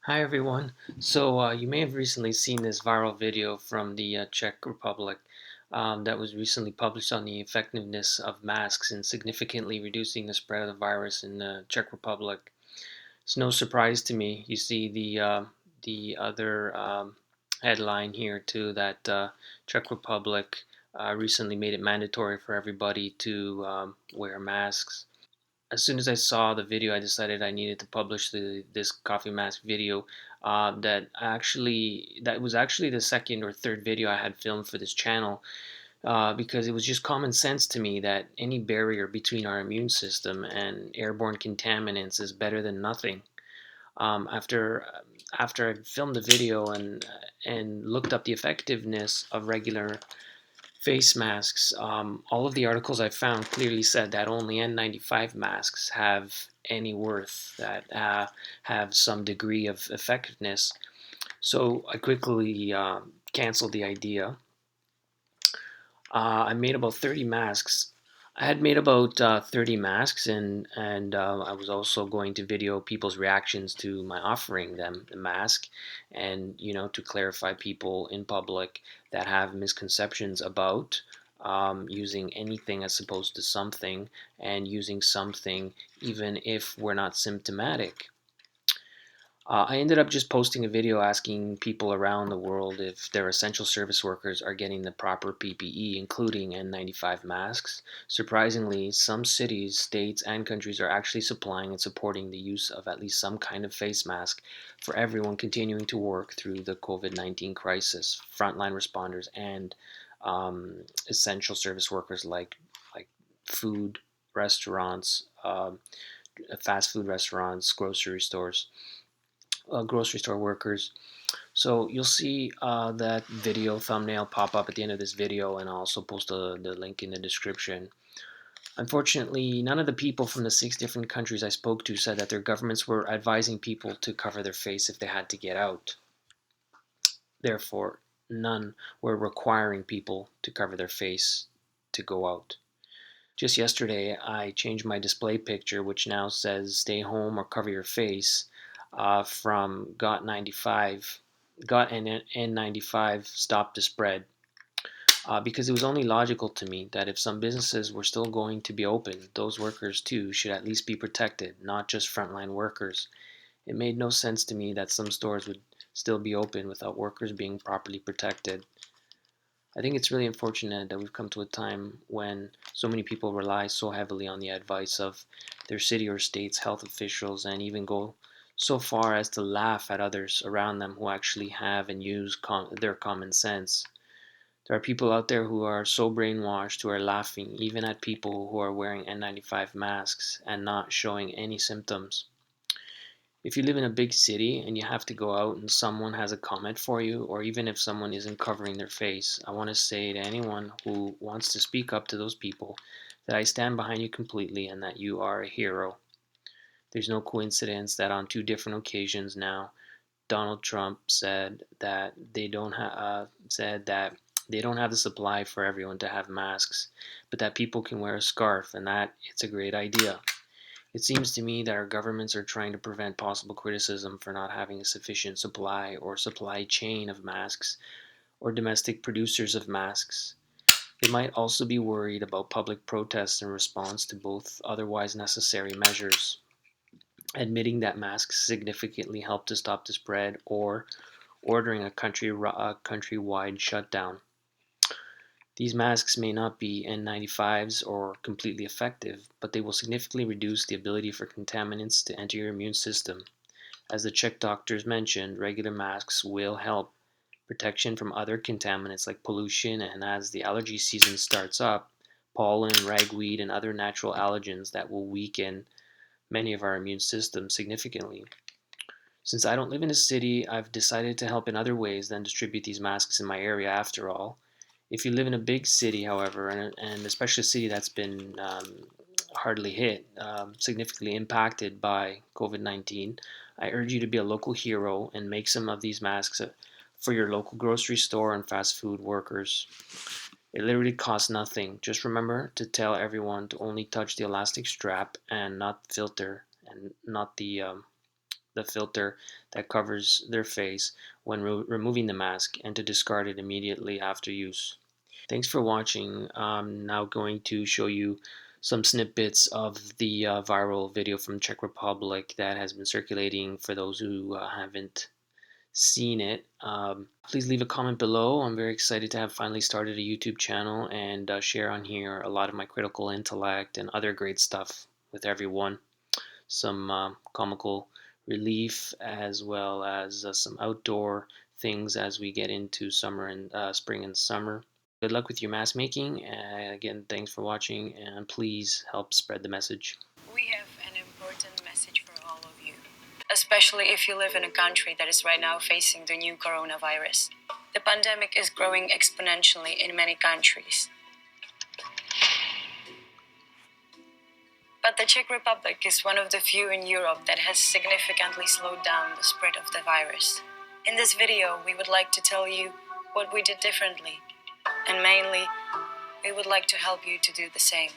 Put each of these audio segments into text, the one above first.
Hi everyone. You may have recently seen this viral video from the Czech Republic that was recently published on the effectiveness of masks in significantly reducing the spread of the virus in the Czech Republic. It's no surprise to me. You see the other headline here too that Czech Republic recently made it mandatory for everybody to wear masks. As soon as I saw the video, I decided I needed to publish this coffee mask video. That was actually the second or third video I had filmed for this channel, because it was just common sense to me that any barrier between our immune system and airborne contaminants is better than nothing. Um, after after I filmed the video and looked up the effectiveness of regular face masks, all of the articles I found clearly said that only N95 masks have any worth, that have some degree of effectiveness. So I quickly canceled the idea. I made about 30 masks. I had made about 30 masks, and I was also going to video people's reactions to my offering them the mask, and to clarify people in public that have misconceptions about using anything as opposed to something, and using something even if we're not symptomatic. I ended up just posting a video asking people around the world if their essential service workers are getting the proper PPE, including N95 masks. Surprisingly, some cities, states, and countries are actually supplying and supporting the use of at least some kind of face mask for everyone continuing to work through the COVID-19 crisis. Frontline responders and essential service workers like food restaurants, fast food restaurants, grocery store workers. So you'll see that video thumbnail pop up at the end of this video, and I'll also post the link in the description. Unfortunately, none of the people from the 6 different countries I spoke to said that their governments were advising people to cover their face if they had to get out. Therefore, none were requiring people to cover their face to go out. Just yesterday, I changed my display picture, which now says "Stay home or cover your face," from "Got 95, Got N95, Stop the Spread," because it was only logical to me that if some businesses were still going to be open, those workers too should at least be protected, not just frontline workers. It made no sense to me that some stores would still be open without workers being properly protected. I think it's really unfortunate that we've come to a time when so many people rely so heavily on the advice of their city or state's health officials, and even go so far as to laugh at others around them who actually have and use their common sense. There are people out there who are so brainwashed who are laughing even at people who are wearing N95 masks and not showing any symptoms. If you live in a big city and you have to go out and someone has a comment for you, or even if someone isn't covering their face, I want to say to anyone who wants to speak up to those people that I stand behind you completely and that you are a hero. There's no coincidence that on 2 different occasions now, Donald Trump said that they don't have the supply for everyone to have masks, but that people can wear a scarf, and that it's a great idea. It seems to me that our governments are trying to prevent possible criticism for not having a sufficient supply or supply chain of masks, or domestic producers of masks. They might also be worried about public protests in response to both otherwise necessary measures, admitting that masks significantly help to stop the spread, or ordering a countrywide shutdown. These masks may not be N95s or completely effective, but they will significantly reduce the ability for contaminants to enter your immune system. As the Czech doctors mentioned, regular masks will help protection from other contaminants like pollution, and as the allergy season starts up, pollen, ragweed, and other natural allergens that will weaken many of our immune systems significantly. Since I don't live in a city, I've decided to help in other ways than distribute these masks in my area after all. If you live in a big city, however, and especially a city that's been hardly hit, significantly impacted by COVID-19, I urge you to be a local hero and make some of these masks for your local grocery store and fast food workers. It literally costs nothing. Just remember to tell everyone to only touch the elastic strap and not filter, and not the the filter that covers their face when removing the mask, and to discard it immediately after use. Thanks for watching. I'm now going to show you some snippets of the viral video from Czech Republic that has been circulating for those who haven't seen it. Please leave a comment below. I'm very excited to have finally started a YouTube channel and share on here a lot of my critical intellect and other great stuff with everyone. Some comical relief, as well as some outdoor things as we get into summer and spring and summer. Good luck with your mask making. Again, thanks for watching, and please help spread the message. We have an important message for all of you, especially if you live in a country that is right now facing the new coronavirus. The pandemic is growing exponentially in many countries. But the Czech Republic is one of the few in Europe that has significantly slowed down the spread of the virus. In this video, we would like to tell you what we did differently, and mainly, we would like to help you to do the same.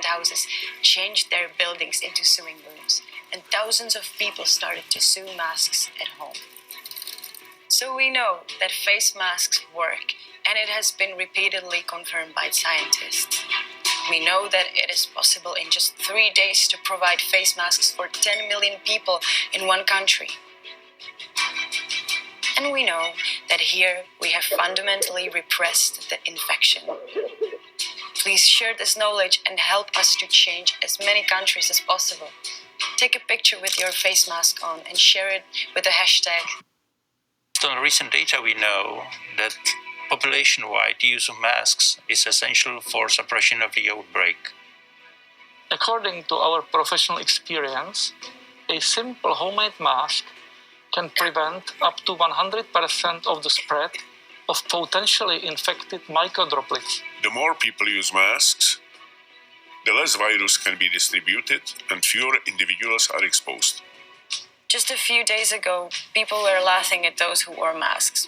Houses changed their buildings into sewing rooms, and thousands of people started to sew masks at home. So we know that face masks work, and it has been repeatedly confirmed by scientists. We know that it is possible in just 3 days to provide face masks for 10 million people in one country. And we know that here we have fundamentally repressed the infection. Please share this knowledge and help us to change as many countries as possible. Take a picture with your face mask on and share it with the hashtag. Based on recent data, we know that population-wide use of masks is essential for suppression of the outbreak. According to our professional experience, a simple homemade mask can prevent up to 100% of the spread of potentially infected microdroplets. The more people use masks, the less virus can be distributed and fewer individuals are exposed. Just a few days ago, people were laughing at those who wore masks.